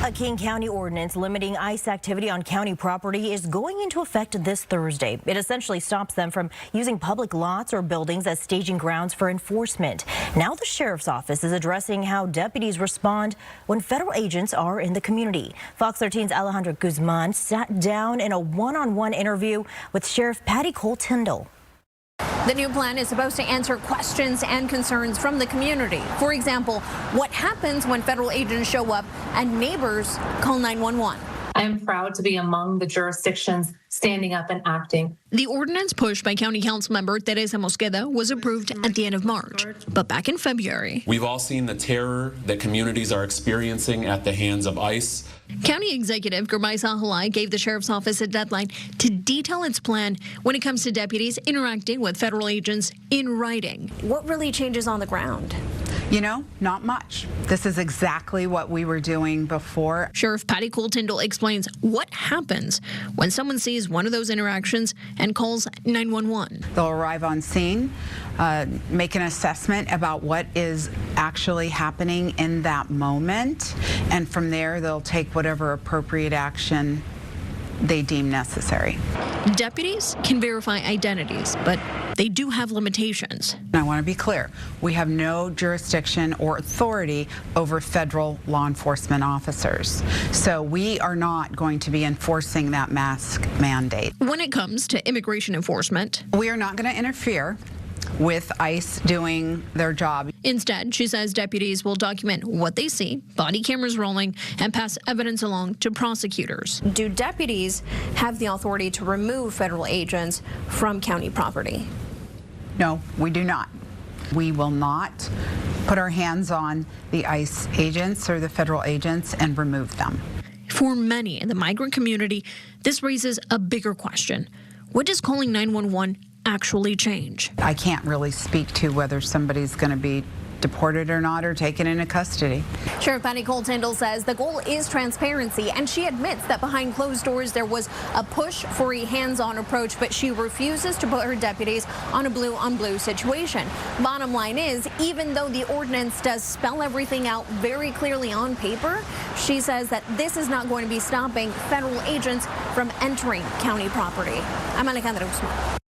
A King County ordinance limiting ICE activity on county property is going into effect this Thursday. It essentially stops them from using public lots or buildings as staging grounds for enforcement. Now the sheriff's office is addressing how deputies respond when federal agents are in the community. Fox 13's Alejandra Guzman sat down in a one-on-one interview with Sheriff Patty Cole-Tyndall. The new plan is supposed to answer questions and concerns from the community. For example, what happens when federal agents show up and neighbors call 911? I am proud to be among the jurisdictions standing up and acting. The ordinance pushed by County Council member Teresa Mosqueda was approved at the end of March. But back in February, we've all seen the terror that communities are experiencing at the hands of ICE. County Executive Gurbay Sahalay gave the sheriff's office a deadline to detail its plan when it comes to deputies interacting with federal agents in writing. What really changes on the ground? You know, not much. This is exactly what we were doing before. Sheriff Patty Cole-Tyndall explains what happens when someone sees one of those interactions and calls 911. They'll arrive on scene, make an assessment about what is actually happening in that moment, and from there they'll take whatever appropriate action they deem necessary. Deputies can verify identities, but they do have limitations. I want to be clear. We have no jurisdiction or authority over federal law enforcement officers. So we are not going to be enforcing that mask mandate. When it comes to immigration enforcement, we are not going to interfere with ICE doing their job. Instead, she says deputies will document what they see, body cameras rolling, and pass evidence along to prosecutors. Do deputies have the authority to remove federal agents from county property? No, we do not. We will not put our hands on the ICE agents or the federal agents and remove them. For many in the migrant community, this raises a bigger question. What does calling 911 actually change? I can't really speak to whether somebody's going to be deported or not or taken into custody. Sheriff Patty Cole-Tyndall says the goal is transparency, and she admits that behind closed doors there was a push for a hands-on approach, but she refuses to put her deputies on a blue-on-blue situation. Bottom line is, even though the ordinance does spell everything out very clearly on paper, she says that this is not going to be stopping federal agents from entering county property. I'm Alejandra Guzman.